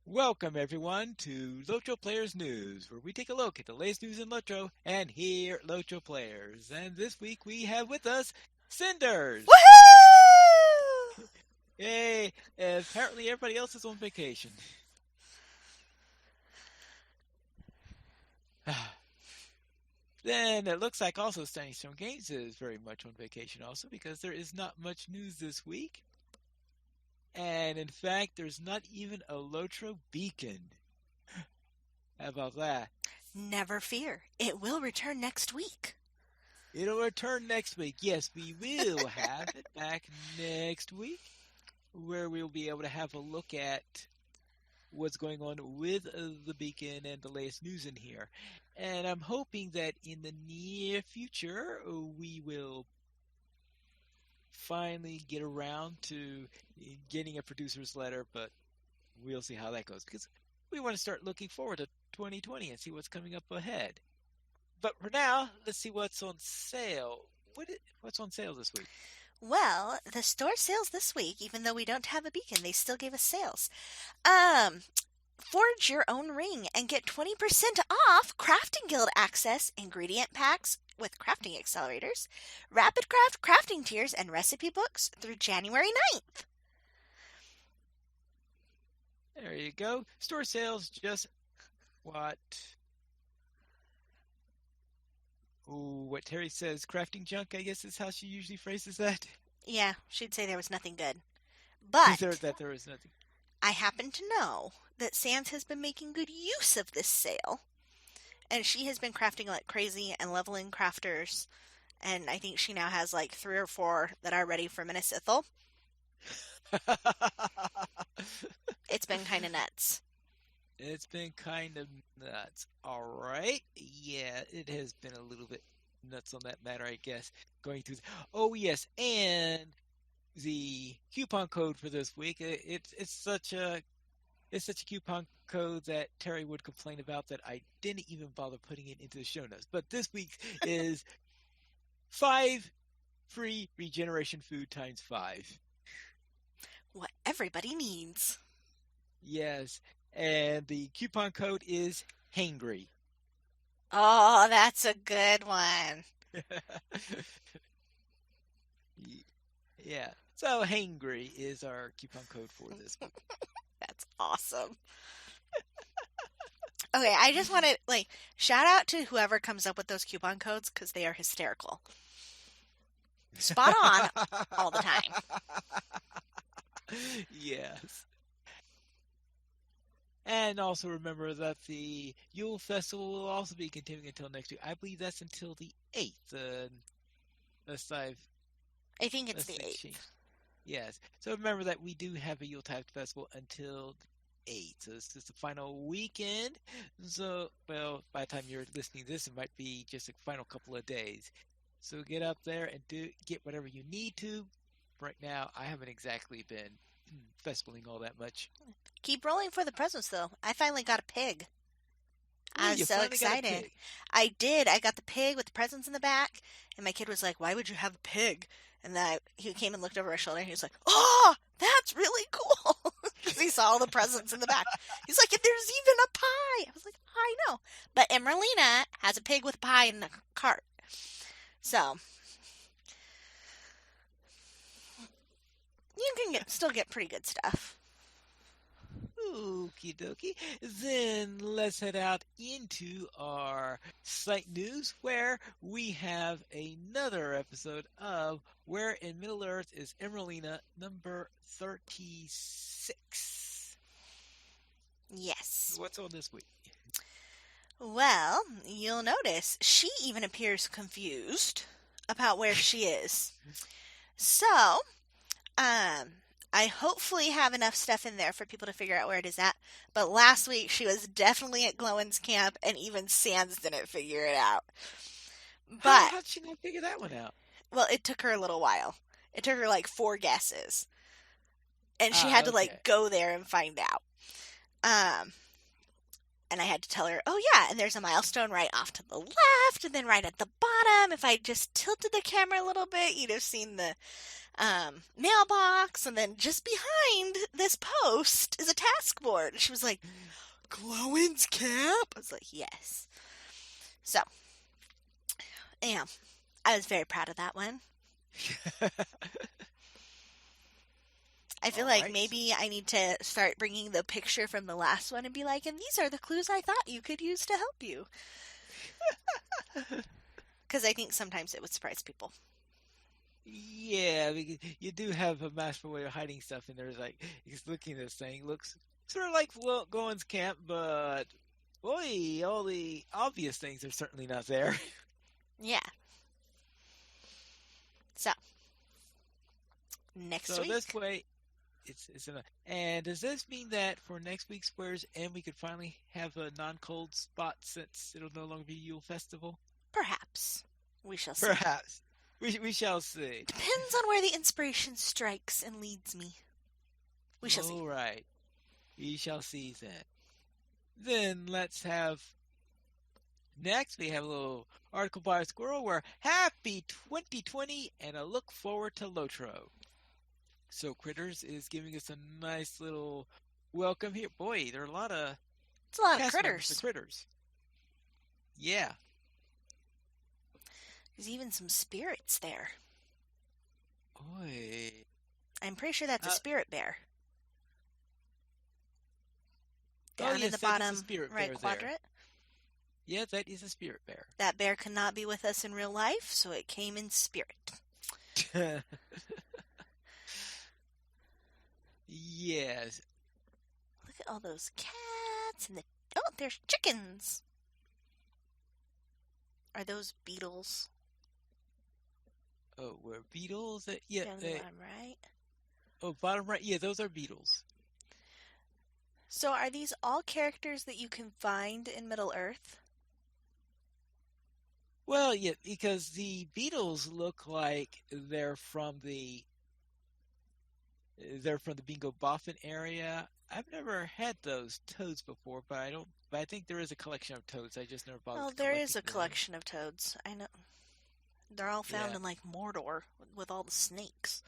Welcome, everyone, to LOTRO Players News, where we take a look at the latest news in LOTRO and hear LOTRO players. And this week we have with us Cyndars. Woohoo! Yay! Apparently everybody else is on vacation. Then it looks like also Standing Stone Games is very much on vacation also because there is not much news this week. And in fact, there's not even a LOTRO beacon. How about that? Never fear, it will return next week. It'll return next week. Yes, we will have it back next week, where we'll be able to have a look at what's going on with the beacon and the latest news in here. And I'm hoping that in the near future, we will finally get around to getting a producer's letter, but we'll see how that goes because we want to start looking forward to 2020 and see what's coming up ahead. But for now, let's see what's on sale. What's on sale this week? Well, the store sales this week, even though we don't have a beacon, they still gave us sales. Um, Forge your own ring and get 20% off Crafting Guild access, ingredient packs with crafting accelerators, Rapid Craft crafting tiers, and recipe books through January 9th. There you go. Store sales just what? Ooh, what Terry says, crafting junk, I guess is how she usually phrases that. Yeah, she'd say there was nothing good. There But that there is nothing. I happen to know that Sans has been making good use of this sale. And she has been crafting like crazy and leveling crafters. And I think she now has like 3 or 4 that are ready for Minnesithal. It's been kind of nuts. It's been kind of nuts. All right. Yeah, it has been a little bit nuts on that matter, I guess. Going through. Oh yes, and the coupon code for this week. It's such a coupon code that Terry would complain about that I didn't even bother putting it into the show notes. But this week is 5 free regeneration food times 5. What everybody needs. Yes, and the coupon code is hangry. Oh, that's a good one. Yeah, so hangry is our coupon code for this week. That's awesome. Okay, I just want to like shout out to whoever comes up with those coupon codes because they are hysterical. Spot on all the time. Yes. And also remember that the Yule Festival will also be continuing until next week. I believe that's until the 8th. Unless I've I think it's unless the they've 8th. changed. Yes. So remember that we do have a Yuletide Festival until the 8th. So this is the final weekend. So, well, by the time you're listening to this, it might be just a final couple of days. So get up there and get whatever you need to. Right now, I haven't exactly been festivaling all that much. Keep rolling for the presents though. I finally got a pig. Ooh, I was you so finally got a excited. pig. I did. I got the pig with the presents in the back, and my kid was like, "Why would you have a pig?" And then he came and looked over his shoulder, and he was like, "Oh, that's really cool," because he saw all the presents in the back. He's like, "There's even a pie." I was like, "I know," but Emerlina has a pig with a pie in the cart, so you can still get pretty good stuff. Okie dokie. Then let's head out into our site news where we have another episode of Where in Middle Earth is Emeralina number 36. Yes. What's on this week? Well, you'll notice she even appears confused about where she is. So, um, I hopefully have enough stuff in there for people to figure out where it is at. But last week she was definitely at Glowin's camp, and even Sans didn't figure it out. But, How'd she not figure that one out? well, it took her a little while. It took her like 4 guesses. And she Ah, had to okay. like go there and find out. Um, and I had to tell her, oh yeah, and there's a milestone right off to the left, and then right at the bottom. If I just tilted the camera a little bit, you'd have seen the mailbox, and then just behind this post is a task board. And she was like, Glowin's camp? I was like, yes. So, yeah, I was very proud of that one. I feel All like right. maybe I need to start bringing the picture from the last one and be like, and these are the clues I thought you could use to help you. Because I think sometimes it would surprise people. Yeah, because you do have a masterful way of hiding stuff, and there's like he's looking at this thing, looks sort of like Goen's camp, but boy, all the obvious things are certainly not there. Yeah. So, next So this week, way, it's enough. And does this mean that for next week's Squares End, we could finally have a non-cold spot since it'll no longer be Yule Festival? perhaps. We shall see. Perhaps. We shall see. Depends on where the inspiration strikes and leads me. We shall see. All right. We shall see then. Then let's have next we have a little article by a squirrel where happy 2020 and a look forward to LOTRO. So Critters is giving us a nice little welcome here. Boy, there are a lot of It's a lot of cast members for critters. Critters. Yeah. There's even some spirits there. Boy. I'm pretty sure that's a Uh, spirit bear. oh Down in yes, the that is a bottom spirit right bear there. quadrant. Yeah, that is a spirit bear. That bear could not be with us in real life, so it came in spirit. Yes. Look at all those cats and the... Oh, there's chickens! Are those beetles? Oh, were beetles? Yeah. Down in the bottom right. Oh, bottom right. Yeah, those are beetles. So are these all characters that you can find in Middle Earth? Well, yeah, because the beetles look like they're from the Bingo Boffin area. I've never had those toads before, but I don't. But I think there is a collection of toads. I just never Well, bothered there is collecting a them. collection of toads. I know. They're all found Yeah, in like Mordor with all the snakes.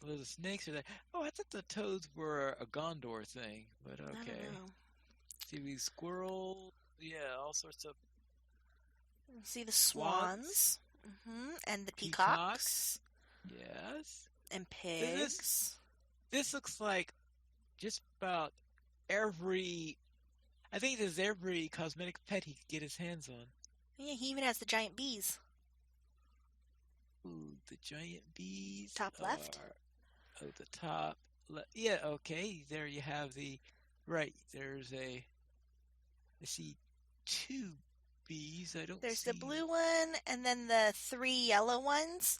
well, the snakes are there. Oh, I thought the toads were a Gondor thing, but I don't okay. know. See these squirrels. Yeah, all sorts of See the swans, swans, and the peacocks. peacocks, Yes. and This pigs. this looks like just about every. I think there's every cosmetic pet he could get his hands on. Yeah, he even has the giant bees. Ooh, the giant bees Top left. are the top. Yeah, okay. There you have the right. There's a. I see two bees. I don't There's the see. blue one, and then the three yellow ones.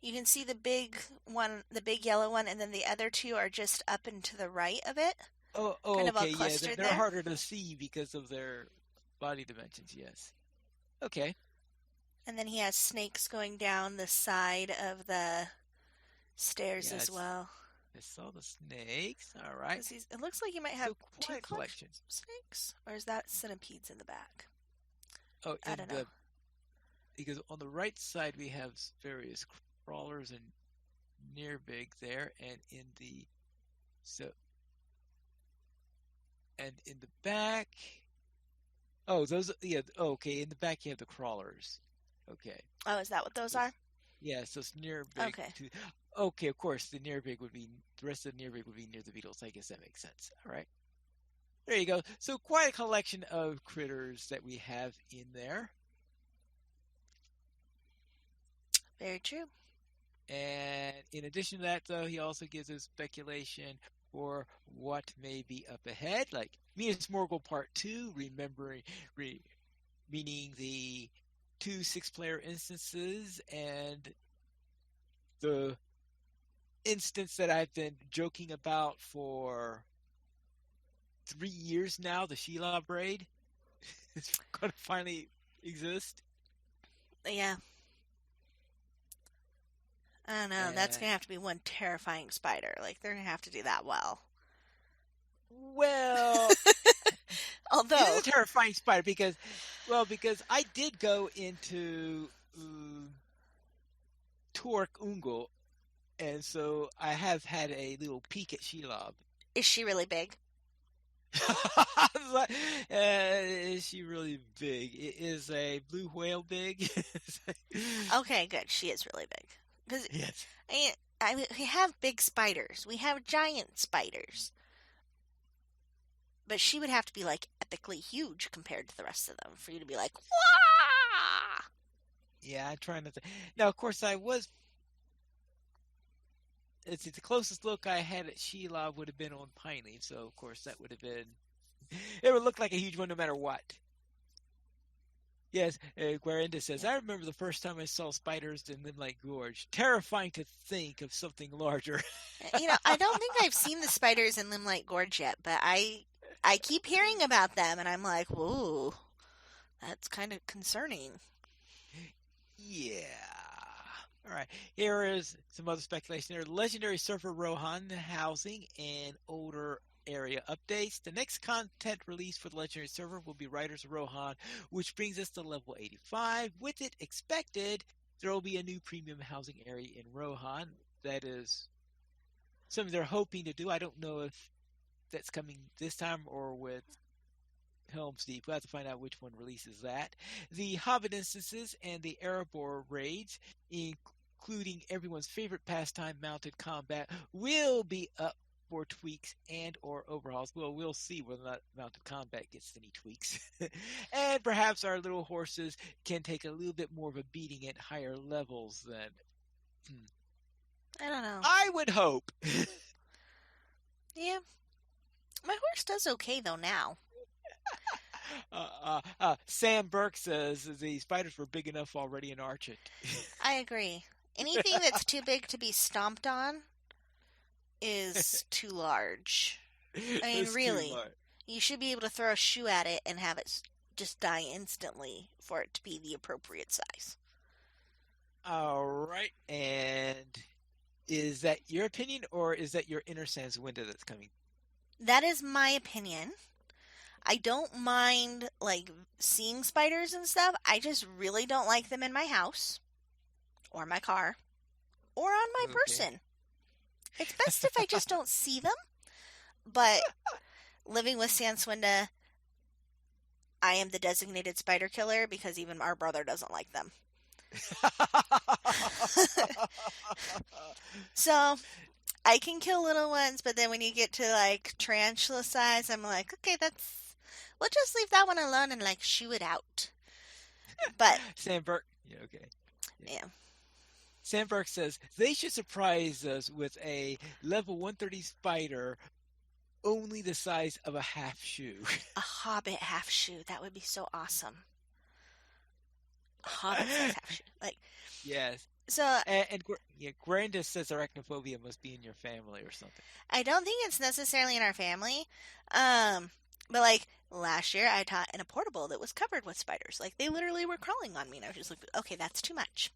You can see the big one, the big yellow one, and then the other two are just up and to the right of it, Oh, kind of all okay. Yeah, they're, clustered they're there. harder to see because of their body dimensions. Yes. Okay. And then he has snakes going down the side of the stairs Yeah, as well. I saw the snakes. All right. It looks like he might have So two quite a collection. snakes, or is that centipedes in the back? Oh, I don't know. because on the right side we have various crawlers and near big there, and so in the back. Oh, those. Yeah. Oh, okay. In the back you have the crawlers. Okay. Oh, is that what those So are? yeah. So it's near big Okay. to. Okay. Of course, the rest of the near big would be near the beetles. I guess that makes sense. All right. There you go. So quite a collection of critters that we have in there. Very true. And in addition to that, though, he also gives us speculation for what may be up ahead, like Minas Morgul Part 2, meaning the two six-player instances, and the instance that I've been joking about for 3 years now, the Sheila braid, is going to finally exist. Yeah. I don't know. That's And gonna have to be one terrifying spider. Like they're gonna have to do that well. well, it Although, is a terrifying spider because I did go into Torque Ungol And so I have had a little peek at Shelob. Is she really big? Is she really big? Is a blue whale big? Okay, good. She is really big. Because Yes. we have big spiders. We have giant spiders. But she would have to be like epically huge compared to the rest of them for you to be like, "Wah!" Yeah, I'm trying not to. Now, of course, I was. It's the closest look I had at Shelob would have been on Pineleaf, so of course that would have been. It would look like a huge one no matter what. Yes, Guarinda says, I remember the first time I saw spiders in Limelight Gorge. Terrifying to think of something larger. I don't think I've seen the spiders in Limelight Gorge yet, but I keep hearing about them, and I'm like, whoa, that's kind of concerning. Yeah. All right. Here is some other speculation there. Legendary Surfer Rohan housing and older area updates. The next content release for the Legendary Server will be Riders of Rohan, which brings us to level 85. With it expected, there will be a new premium housing area in Rohan. That is something they're hoping to do. I don't know if that's coming this time or with Helm's Deep. We'll have to find out which one releases that. The Hobbit instances and the Erebor raids, including everyone's favorite pastime, mounted combat, will be up for tweaks and or overhauls. Well, we'll see whether or not mounted combat gets any tweaks. And perhaps our little horses can take a little bit more of a beating at higher levels than I don't know. I would hope. Yeah, my horse does okay though now. Sam Burke says the spiders were big enough already in Archit. I agree. Anything that's too big to be stomped on is too large. I mean, It's too really, much. you should be able to throw a shoe at it and have it just die instantly for it to be the appropriate size. All right. And is that your opinion or is that your Inner Sans window that's coming? That is my opinion. I don't mind like seeing spiders and stuff. I just really don't like them in my house or my car or on my Okay. person. It's best if I just don't see them. But living with Sanswinda, I am the designated spider killer because even our brother doesn't like them. So I can kill little ones, but then when you get to like tarantula size, I'm like, okay, we'll just leave that one alone and like shoo it out. But Sam Burke. Yeah, okay. Yeah. yeah, Sam Burke says they should surprise us with a level 130 spider only the size of a half shoe. a hobbit half shoe, that would be so awesome. A hobbit size half shoe. Like, Yes. so Yeah, Grandis says arachnophobia must be in your family or something. I don't think it's necessarily in our family. But like last year I taught in a portable that was covered with spiders. Like they literally were crawling on me and I was just like, okay, that's too much.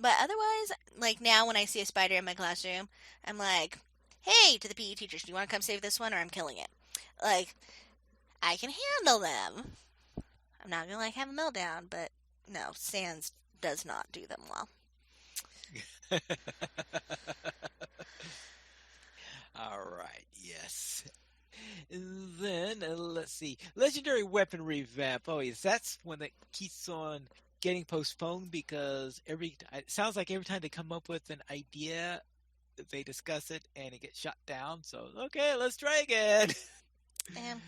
But otherwise, like now when I see a spider in my classroom, I'm like, hey, to the PE teachers, do you want to come save this one or I'm killing it? Like, I can handle them. I'm not gonna like have a meltdown, but no, Sans does not do them well. All right, yes. And then let's see, legendary weapon revamp. Oh yes, that's one that keeps on getting postponed because it sounds like every time they come up with an idea, they discuss it and it gets shut down. So okay, let's try again. And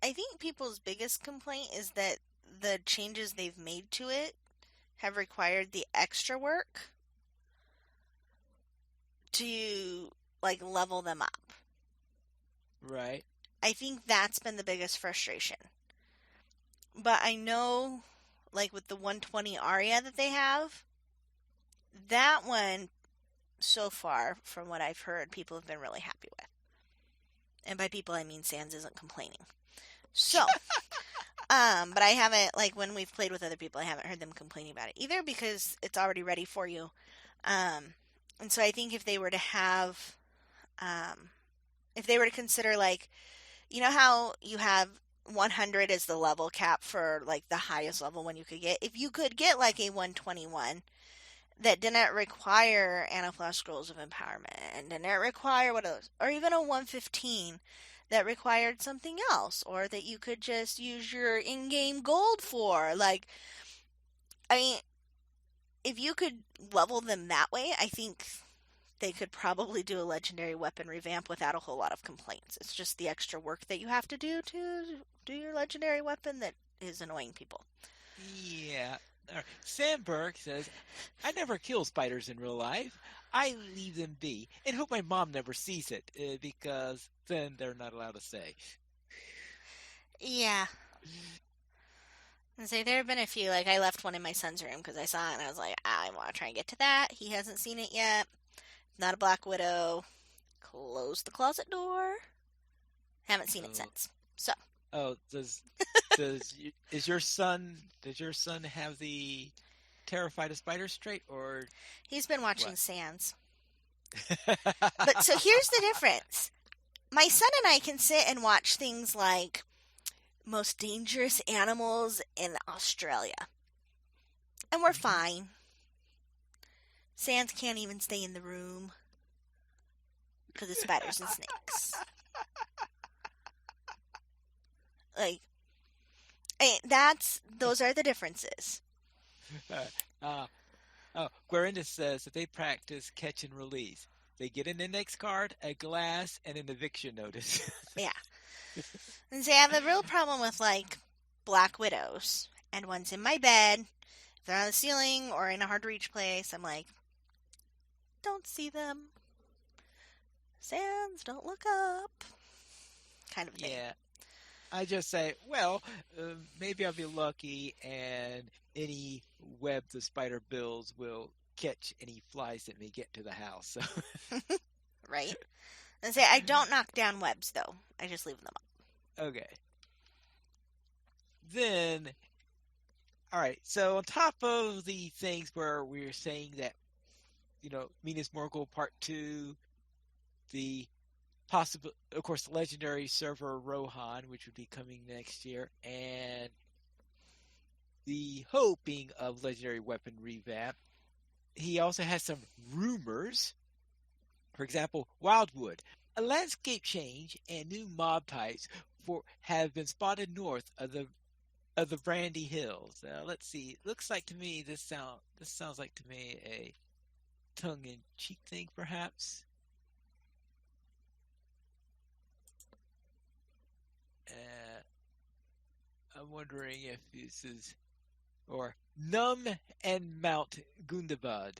I think people's biggest complaint is that the changes they've made to it have required the extra work to like level them up. Right. I think that's been the biggest frustration. But I know like with the 120 Aria that they have, that one so far from what I've heard people have been really happy with. And by people I mean Sans isn't complaining. So, but I haven't like when we've played with other people I haven't heard them complaining about it either because it's already ready for you. And so I think if they were to have if they were to consider like you know how you have 100 is the level cap for like the highest level one you could get. If you could get like a 121 that didn't require Anaflash Scrolls of Empowerment and didn't require what else, or even a 115 that required something else, or that you could just use your in-game gold for. Like, I mean, if you could level them that way, I think they could probably do a legendary weapon revamp without a whole lot of complaints. It's just the extra work that you have to do your legendary weapon that is annoying people. Yeah. All right. Sandberg says, I never kill spiders in real life. I leave them be and hope my mom never sees it because then they're not allowed to say. Yeah. And say there have been a few, like I left one in my son's room because I saw it and I was like, I want to try and get to that. He hasn't seen it yet. Not a Black Widow. Close the closet door. Haven't seen it Oh, since. So oh, does your son have the terrified of spiders trait or he's been watching what? Sands. But so here's the difference. My son and I can sit and watch things like most dangerous animals in Australia. And we're Mhm. fine. Sands can't even stay in the room because of spiders and snakes. Like, those are the differences. uh, oh, Guarinda says that they practice catch and release. They get an index card, a glass, and an eviction notice. Yeah. And so I have a real problem with like Black Widows. And one's in my bed, if they're on the ceiling or in a hard to reach place, I'm like, don't see them. Sands, don't look up. Kind of thing. Yeah, I just say, well, maybe I'll be lucky, and any web the spider builds will catch any flies that may get to the house. So, Right? And say I don't knock down webs though. I just leave them up. okay. Then, all right. So on top of the things where we're saying that, Minas Morgul Part Two, the possible, of course, the legendary server Rohan, which would be coming next year, and the hoping of legendary weapon revamp. He also has some rumors. For example, Wildwood, a landscape change and new mob types have been spotted north of the Brandy Hills. Let's see. Looks like to me this sounds like to me a tongue in cheek thing, perhaps. I'm wondering if this is or Num and Mount Gundabad.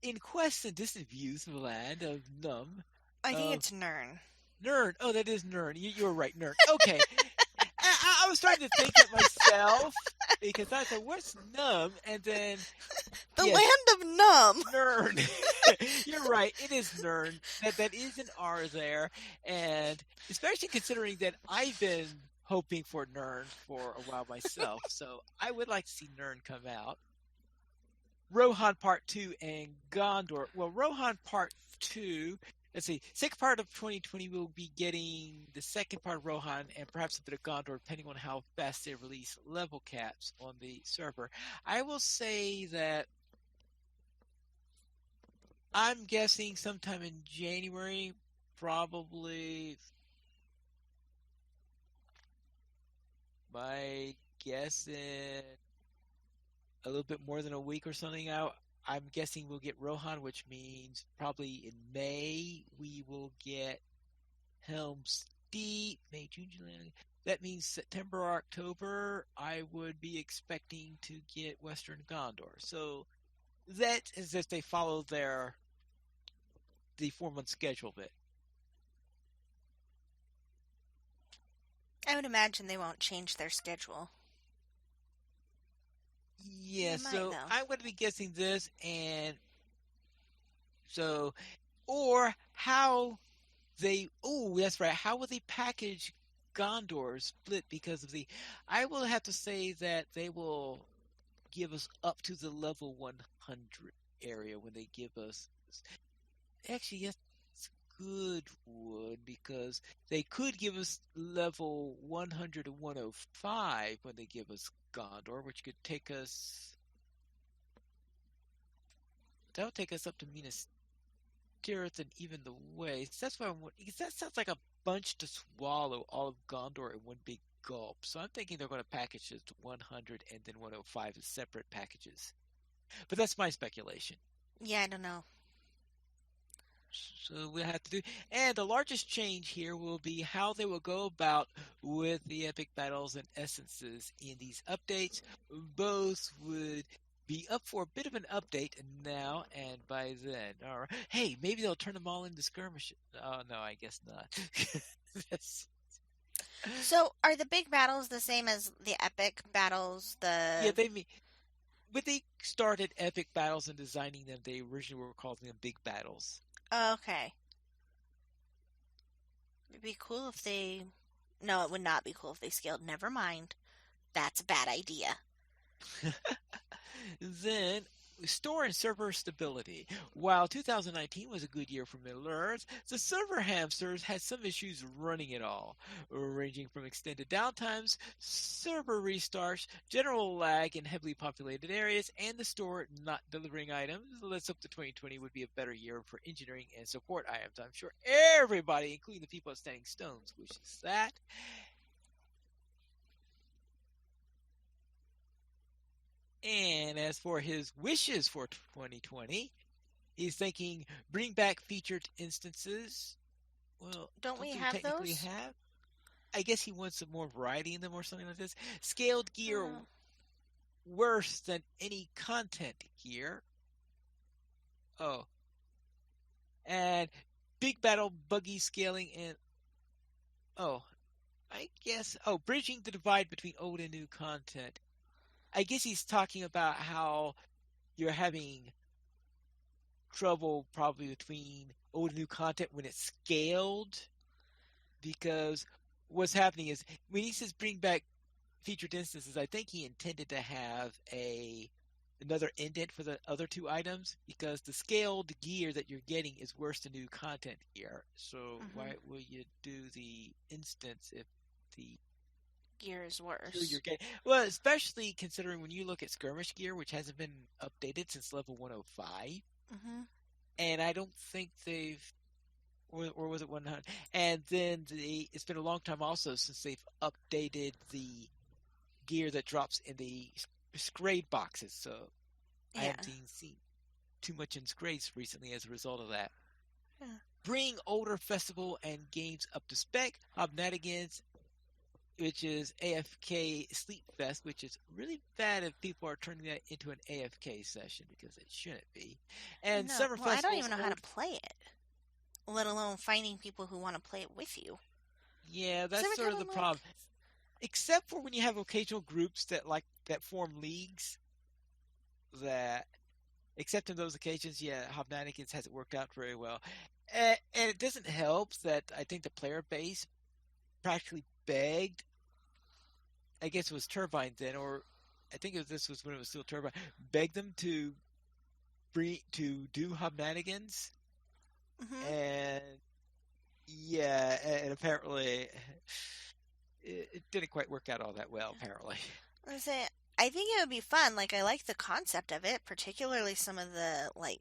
In quest and distant views of the land of Num, I think of it's Nern. Nern. Oh, that is Nern. You were right, Nern. Okay. I was trying to think it myself because I thought, what's Num? And then, The yes, land of Num. Nern. You're right. It is Nern. That is an R there. And especially considering that I've been hoping for Nern for a while myself. So I would like to see Nern come out. Rohan Part 2 and Gondor. Well, Rohan Part 2, let's see, second part of 2020 we'll be getting the second part of Rohan and perhaps a bit of Gondor, depending on how fast they release level caps on the server. I will say that I'm guessing sometime in January, probably my guess in a little bit more than a week or something out. I'm guessing we'll get Rohan, which means probably in May we will get Helm's Deep, May, June, July. That means September or October, I would be expecting to get Western Gondor. So that is if they follow the 4-month schedule bit. I would imagine they won't change their schedule. Yeah, They might so though. I'm going to be guessing this, and so, or how that's right. How will they package Gondor split because of the? I will have to say that they will give us up to the level 100 area when they give us. Actually, yes, good one because they could give us level 100 to 105 when they give us Gondor, which could take us. That would take us up to Minas Tirith and even the Waste. That's why because that sounds like a bunch to swallow all of Gondor in one big gulp. So I'm thinking they're going to package it to 100 and then 105 as separate packages. But that's my speculation. Yeah, I don't know. So we'll have to do. And the largest change here will be how they will go about with the epic battles and essences in these updates. Both would be up for a bit of an update now and by then. All right. Hey, maybe they'll turn them all into skirmishes. Oh no, I guess not. That's, So, are the big battles the same as the epic battles? yeah, they mean when they started epic battles and designing them, they originally were calling them big battles. Okay. It'd be cool if they. No, it would not be cool if they scaled. Never mind. That's a bad idea. Then, store and server stability. While 2019 was a good year for Middle Earth, the server hamsters had some issues running it all, ranging from extended downtimes, server restarts, general lag in heavily populated areas, and the store not delivering items. Let's hope the 2020 would be a better year for engineering and support items. I'm sure everybody, including the people at Standing Stones, wishes that. And as for his wishes for 2020, he's thinking bring back featured instances. Well, Don't we don't they have technically those? have? I guess he wants some more variety in them or something like this. Scaled gear Oh. worse than any content gear. Oh, and big battle buggy scaling and oh, I guess bridging the divide between old and new content. I guess he's talking about how you're having trouble probably between old and new content when it's scaled because what's happening is when he says bring back featured instances, I think he intended to have another indent for the other two items because the scaled gear that you're getting is worse than new content gear. So Hmm. why will you do the instance if the Gear is gear you're worse. getting well, especially considering when you look at skirmish gear, which hasn't been updated since level 105, Hmm. and I don't think they've or was it 100? And then it's been a long time also since they've updated the gear that drops in the Scrade boxes. So I Yeah. haven't seen too much in Scrades recently as a result of that. Yeah. Bring older festival and games up to spec. Hobnanigans, which is AFK Sleep Fest, which is really bad if people are turning that into an AFK session because it shouldn't be. And No. Summer Well, I don't Festival's even know how to old. play it, let alone finding people who want to play it with you. Yeah, Because that's every sort time of the I'm like, problem. Except for when you have occasional groups that form leagues that except in those occasions, yeah, Hobnaticans hasn't worked out very well. And it doesn't help that I think the player base practically begged, I guess it was Turbine then, or I think this was when it was still Turbine, begged them to do Hobnaticans. hmm And yeah, and apparently it didn't quite work out all that well, apparently. I say, I think it would be fun. Like, I like the concept of it, particularly some of the like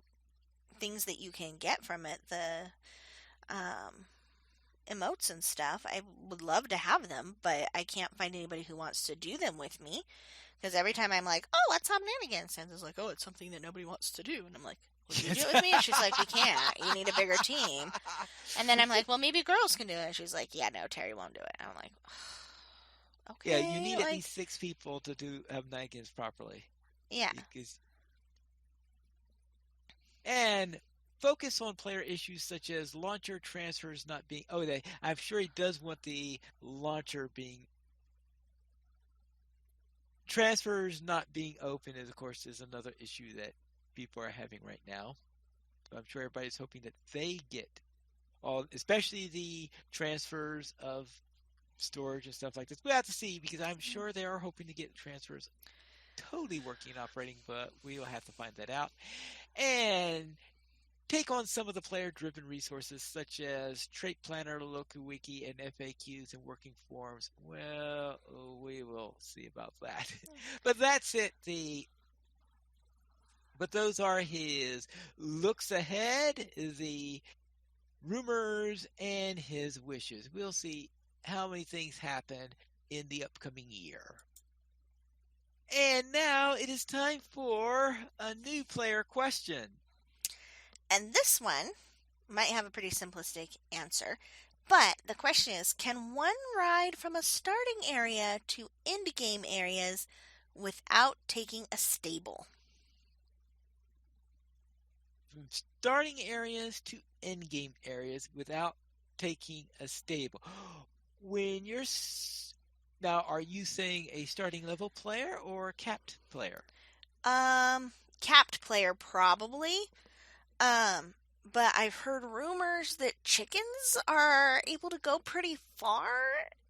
things that you can get from it. The um, emotes and stuff. I would love to have them, but I can't find anybody who wants to do them with me. Because every time I'm like, oh, let's have Nanigans, Santa's like, oh, it's something that nobody wants to do. And I'm like, will you do Yes. it with me? And she's like, we can't. You need a bigger team. And then I'm like, well, maybe girls can do it. And she's like, yeah, no, Terry won't do it. And I'm like, Yeah, you okay, need at like, least 6 people to do Hobnaticans properly. yeah, Because and focus on player issues such as launcher transfers not being I'm sure he does want the launcher being transfers not being open is of course is another issue that people are having right now. So I'm sure everybody's hoping that they get all especially the transfers of storage and stuff like this. We'll have to see because I'm sure they are hoping to get transfers totally working and operating, but we'll have to find that out. And take on some of the player-driven resources such as Trait Planner, LokuWiki, and FAQs and working forums. Well, we will see about that. But that's it. The but those are his looks ahead, the rumors, and his wishes. We'll see how many things happen in the upcoming year. And now it is time for a new player question. And this one might have a pretty simplistic answer. But the question is, can one ride from a starting area to end game areas without taking a stable? From starting areas to end game areas without taking a stable. When you're now, are you saying a starting level player or a capped player? Capped player probably. Um, but I've heard rumors that chickens are able to go pretty far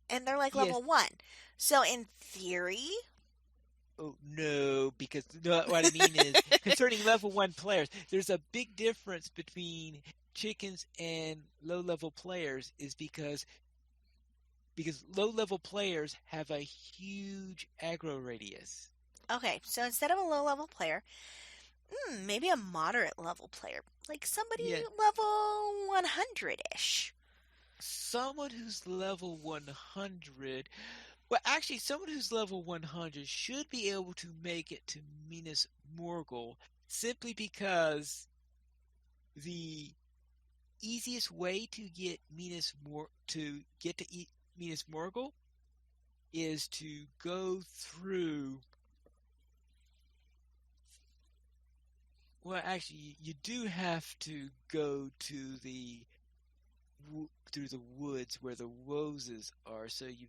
and they're like Yes. level 1. So in theory, Oh no, because no, what I mean is concerning level one players, there's a big difference between chickens and low level players is because low level players have a huge aggro radius. okay, so instead of a low level player, maybe a moderate level player, like somebody Yeah, level 100-ish. someone who's level 100, well, actually, someone who's level 100 should be able to make it to Minas Morgul simply because the easiest way to get Minas Morgul is to go through. Well, actually, you do have to go to through the woods where the roses are. So you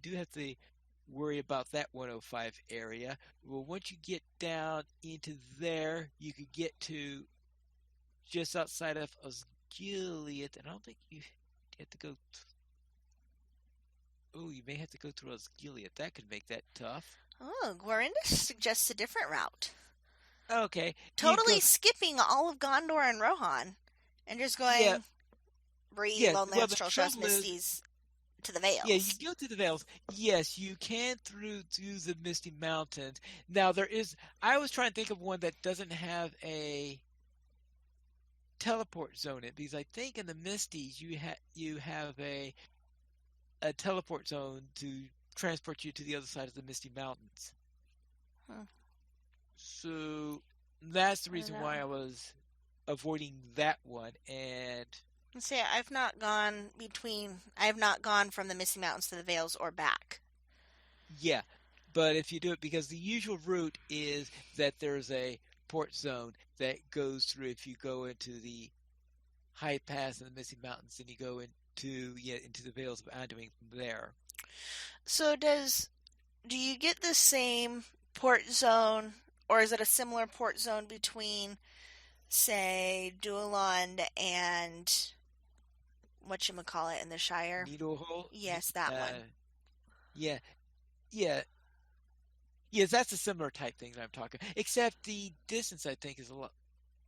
do have to worry about that 105 area. Well, once you get down into there, you could get to just outside of Osgiliath, and I don't think you have to go. Oh, you may have to go through Osgiliath. That could make that tough. Oh, Guarinda suggests a different route. Okay, you Totally go. skipping all of Gondor and Rohan and just Yeah, going Bree, yeah. Lone Well, Lands, the Troll Trust, trouble is, Misties to the yeah, you Vales. go to the Vales. Yes, you can through the Misty Mountains. Now there is. I was trying to think of one that doesn't have a teleport zone in it because I think in the Misties you have a teleport zone to transport you to the other side of the Misty Mountains. Hmm, So that's the I don't reason know. why I was avoiding that one. And Let's say I have not gone from the Misty Mountains to the Vales or back. yeah, but if you do it because the usual route is that there's a port zone that goes through if you go into the high pass in the Misty Mountains and you go into the Vales of Anduin from there. So do you get the same port zone, or is it a similar port zone between, say, Dualond and whatchamacallit in the Shire? Needle hole, Yes, that one. yeah, yeah. Yes, that's a similar type thing that I'm talking. Except the distance, I think, is a lot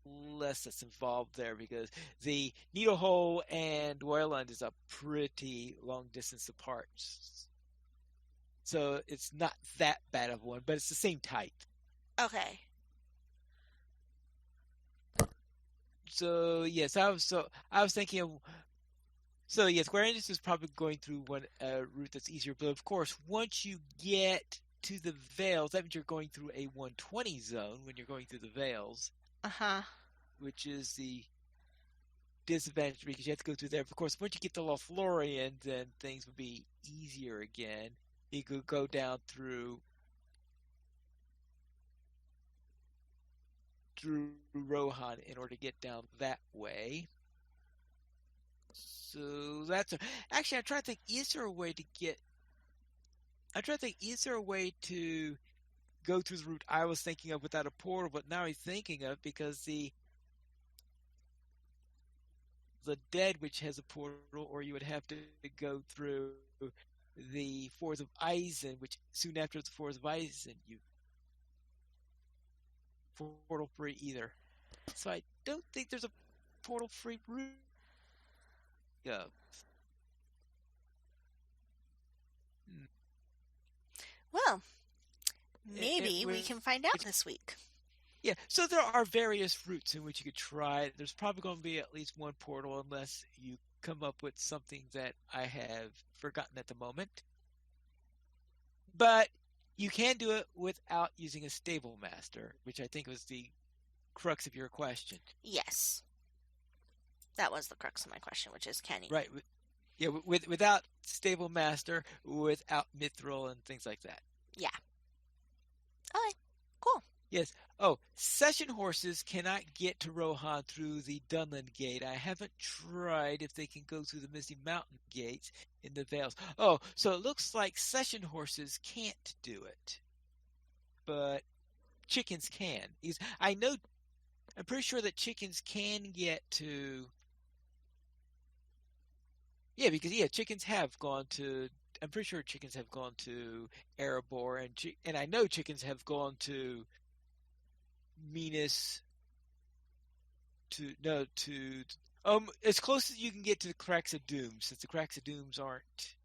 less that's involved there because the Needle Hole and Royland is a pretty long distance apart. So it's not that bad of one, but it's the same type. Okay. So yes, I was thinking of Square Enix is probably going through one route that's easier, but of course, once you get to the Vales, that means you're going through a 120 zone when you're going through the Vales, Uh-huh. which is the disadvantage because you have to go through there. Of course, once you get to Lothlorien, then things would be easier again. You could go down through Rohan in order to get down that way. So actually I'm trying to think. Is there a way to get? I'm trying to think. Is there a way to go through the route I was thinking of without a portal? But now he's thinking of because the Dead Witch has a portal, or you would have to go through the Forest of Eisen, which soon after the Forest of Eisen, you portal free either. So don't think there's a portal-free route. Yeah. Hmm. Well, It maybe we would. can find out this week. Yeah, so there are various routes in which you could try. There's probably going to be at least one portal unless you come up with something that I have forgotten at the moment. But you can do it without using a stable master, which I think was the crux of your question. Yes, that was the crux of my question, which is can you? Right. Yeah, without stable master, without mithril and things like that. Yeah. Okay, cool. Yes. Oh, session horses cannot get to Rohan through the Dunland Gate. I haven't tried if they can go through the Misty Mountain gates in the Vales. Oh, so it looks like session horses can't do it, but chickens can. I know. I'm pretty sure that chickens can get to. Yeah, because chickens have gone to. I'm pretty sure chickens have gone to Erebor, and I know chickens have gone to Minas to no to as close as you can get to the Cracks of Doom, since the Cracks of Dooms aren't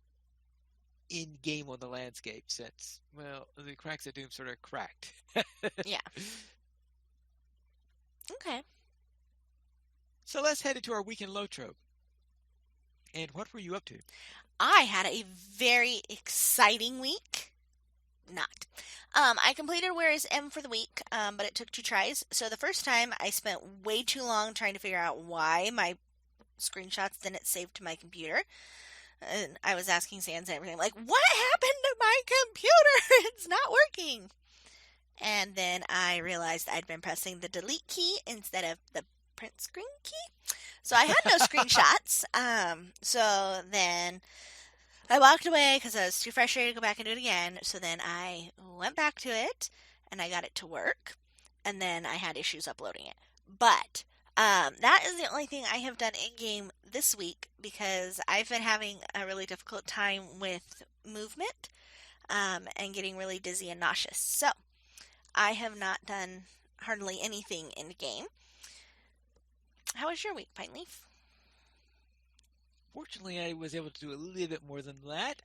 in game on the landscape, since well the Cracks of Doom sort of cracked. Yeah. Okay. So let's head into our weekend LOTRO. And what were you up to? I had a very exciting week. Not. I completed Where is M for the week, but it took 2 tries. So the first time I spent way too long trying to figure out why my screenshots didn't save to my computer. And I was asking Sans and everything, like, what happened to my computer? It's not working. And then I realized I'd been pressing the delete key instead of the print screen key. So I had no screenshots. So then I walked away because I was too frustrated to go back and do it again. So then I went back to it and I got it to work. And then I had issues uploading it. But that is the only thing I have done in game this week because I've been having a really difficult time with movement and getting really dizzy and nauseous. So I have not done hardly anything in game. How was your week, Pineleaf? Fortunately, I was able to do a little bit more than that.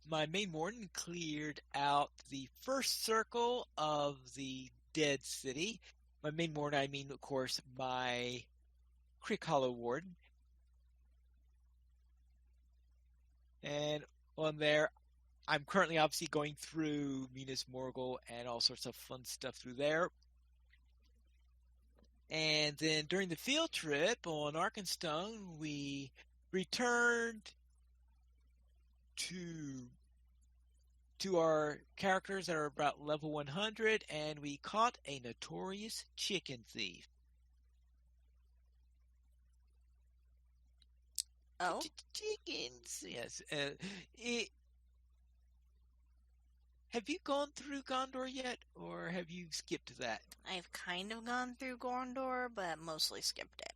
My main warden cleared out the first circle of the dead city. My main warden, I mean, of course, my Creek Hollow warden. And on there, I'm currently obviously going through Minas Morgul and all sorts of fun stuff through there. And then during the field trip on Arkenstone, we returned to our characters that are about level 100, and we caught a notorious chicken thief. Oh, Chickens, yes. Have you gone through Gondor yet, or have you skipped that? I've kind of gone through Gondor, but mostly skipped it.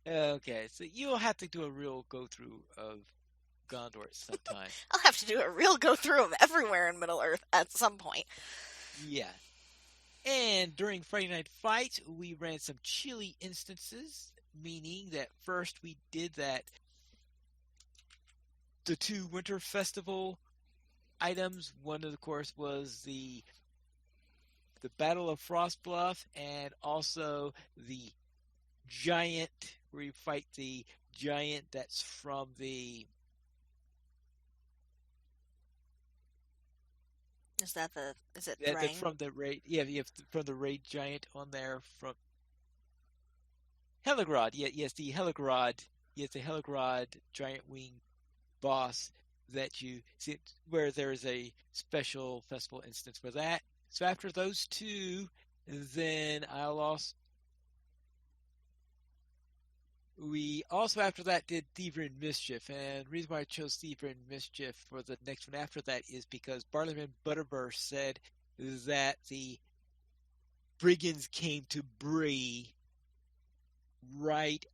Okay, so you'll have to do a real go through of Gondor at some time. I'll have to do a real go through of everywhere in Middle Earth at some point. Yeah. And during Friday Night Fights, we ran some chilly instances, meaning that first we did the two Winter Festival items. One, of course, was the Battle of Frostbluff, and also the giant, where you fight the giant that's from the. Is it That Thrang? from the raid, yeah, you have from the raid giant on there from Heligrod, yeah, yes, the Heligrod, yes, the Heligrod giant wing boss that you see, where there is a special festival instance for that. So after those two, then we also after that did Thievery and Mischief, and the reason why I chose Thievery and Mischief for the next one after that is because Barleyman Butterburst said that the brigands came to Bree right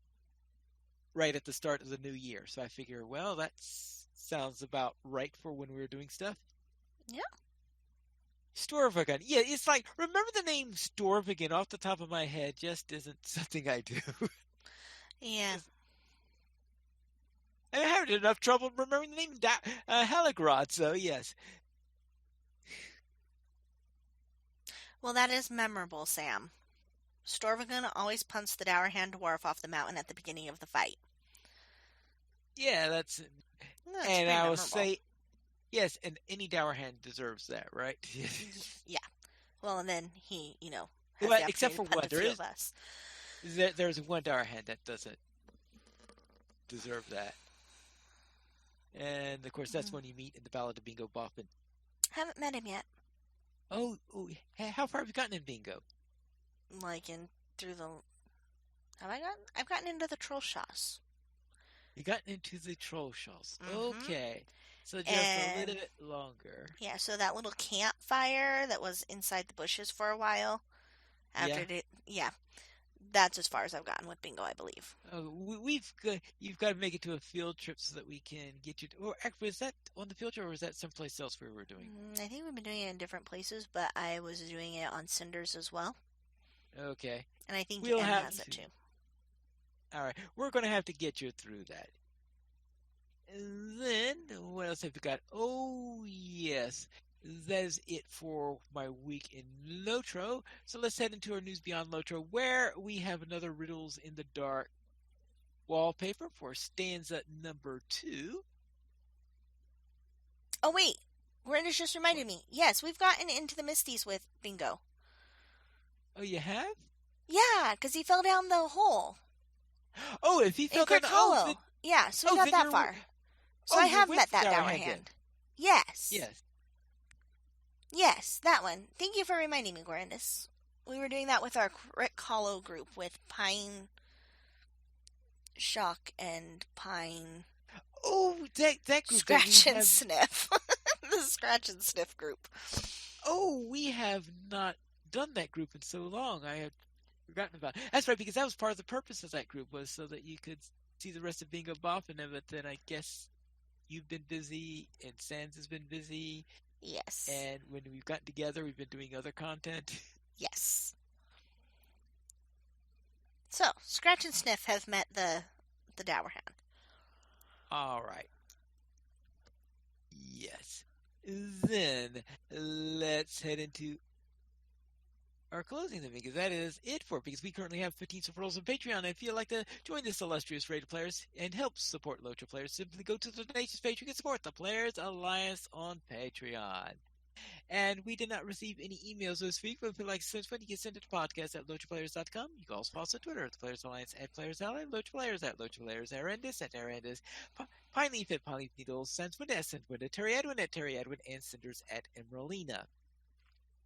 at the start of the new year. So I figure, well, that sounds about right for when we were doing stuff. Yeah. Storvagon. Yeah, it's like, remember the name Storvagon off the top of my head just isn't something I do. Yeah. I'm having enough trouble remembering the name Heligrod, so yes. Well, that is memorable, Sam. Storvagon always punts the Dowerhand dwarf off the mountain at the beginning of the fight. Yeah, That's and pretty I will memorable. say, yes, and any dour hand deserves that, right? Yeah. Well, and then he, has Well, the except opportunity for to punt one. a few of us. There's one dour hand that doesn't deserve that. And of course, that's Mm. when you meet in the Ballad of Bingo Boffin. Haven't met him yet. Oh, hey, how far have you gotten in Bingo? Like in through the. Have I gotten? I've gotten into the troll shows. You gotten into the troll shows. Mm-hmm. Okay. So just a little And bit longer. yeah, so that little campfire that was inside the bushes for a while. After Yeah. it, yeah, that's as far as I've gotten with bingo, I believe. Oh, you've got to make it to a field trip so that we can get you. Or actually, was that on the field trip, or was that someplace else we were doing? I think we've been doing it in different places, but I was doing it on Cyndars as well, Okay. and I think We'll M have has it to. too. All right. We're going to have to get you through that. And then, what else have we got? Oh, yes. That is it for my week in Lotro. So let's head into our news beyond Lotro, where we have another Riddles in the Dark wallpaper for stanza number 2. Oh wait, Brenda's just reminded me. Yes, we've gotten into the Misties with bingo. Oh, you have? Yeah, because he fell down the hole Oh, if he in fell down, Crick Hollow. Yeah, so we got then that far. So I you're have with met the that Dower Dower Hand then. Hand. Yes. Yes. Yes, that one. Thank you for reminding me, Gorandis. We were doing that with our Crick Hollow group with Pine Shock and Pine Oh, that group that we Scratch and have. Sniff. The Scratch and Sniff group. Oh, we have not done that group in so long. I had forgotten about it. That's right, because that was part of the purpose of that group was so that you could see the rest of Bingo Boffin. But then I guess you've been busy and Sans has been busy, Yes. and when we've gotten together, we've been doing other content. Yes. So, Scratch and Sniff have met the Dower Hand. All right. Yes. Then let's head into our closing then, because that is it for it, because we currently have 15 supporters on Patreon. If you'd like to join this illustrious raid of players and help support Lotra players, simply go to the donations page. You can support the Players Alliance on Patreon. And we did not receive any emails this week, but if you'd like to send one, you can send it to podcast at lotraplayers.com. You can also follow us on Twitter at the Players Alliance at Players Ally, Lotra Players at Lotra Players, Arendis at Arendis, Pineleaf at Pineleaf Needles, Senswin at Senswin, Terry Edwin at Terry Edwin, and Cyndars at Emeralina.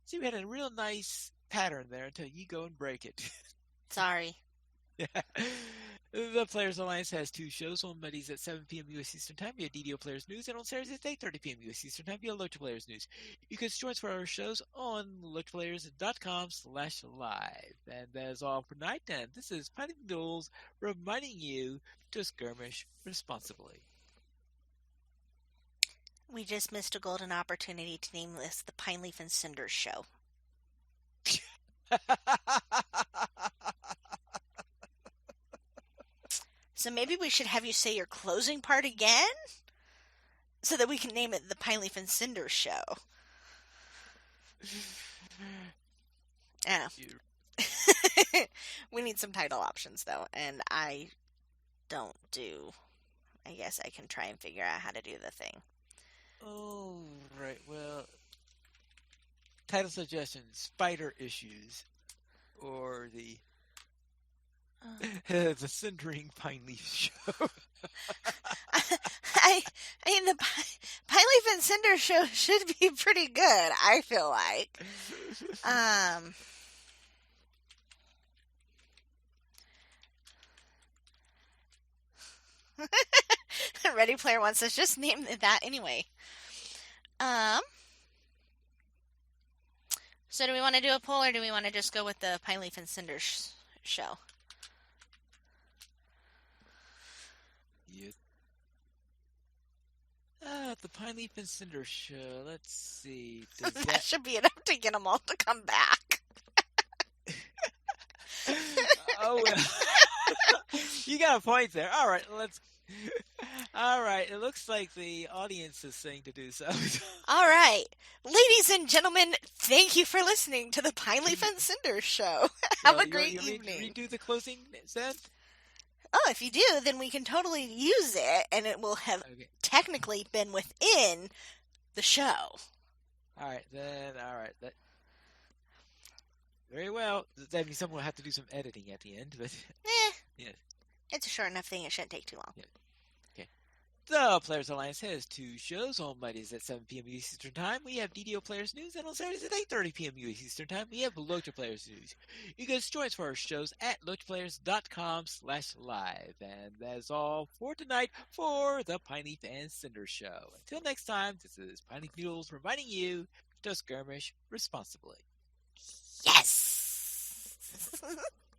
See, we had a real nice pattern there until you go and break it. Sorry. The Players Alliance has 2 shows on Mondays at 7 p.m. U.S. Eastern Time via DDO Players News, and on Saturdays at 8:30 p.m. U.S. Eastern Time via Lotra Players News. You can join us for our shows on lotraplayers.com/live. And that is all for night. And this is Piney Knowles reminding you to skirmish responsibly. We just missed a golden opportunity to name this the Pineleaf and Cyndars Show. So maybe we should have you say your closing part again? So that we can name it the Pineleaf and Cyndars Show. Yeah. We need some title options, though, and I don't do... I guess I can try and figure out how to do the thing. Oh, right. Well, title suggestions, Spider Issues, or the the Cindering Pine Leaf Show. I mean, the Pineleaf and Cyndars Show should be pretty good, I feel like. Ready Player One says just name that anyway. So do we want to do a poll, or do we want to just go with the Pineleaf and Cyndars Show? Yeah. the Pineleaf and Cinder show. Let's see. Does That that? should be enough to get them all to come back. Oh well. You got a point there. All right, let's. All right, it looks like the audience is saying to do so. All right. Ladies and gentlemen, thank you for listening to the Pineleaf and Cinder show. Have So a great you want me to evening. redo the closing then? Oh, if you do, then we can totally use it, and it will have Okay. technically been within the show. All right then. All right. That. Very well. That means someone will have to do some editing at the end, but yeah. It's a short enough thing, it shouldn't take too long. Yeah. Okay. The Players Alliance has 2 shows. On Mondays at 7 p.m. U.S. Eastern Time, we have DDO Players News, and on Saturdays at 8:30 p.m. U.S. Eastern Time, we have LOTRO Players News. You can join us for our shows at LOTROPlayers.com/live. And that's all for tonight for the Pineleaf and Cinder Show. Until next time, this is Pineleaf Noodles reminding you to skirmish responsibly. Yes!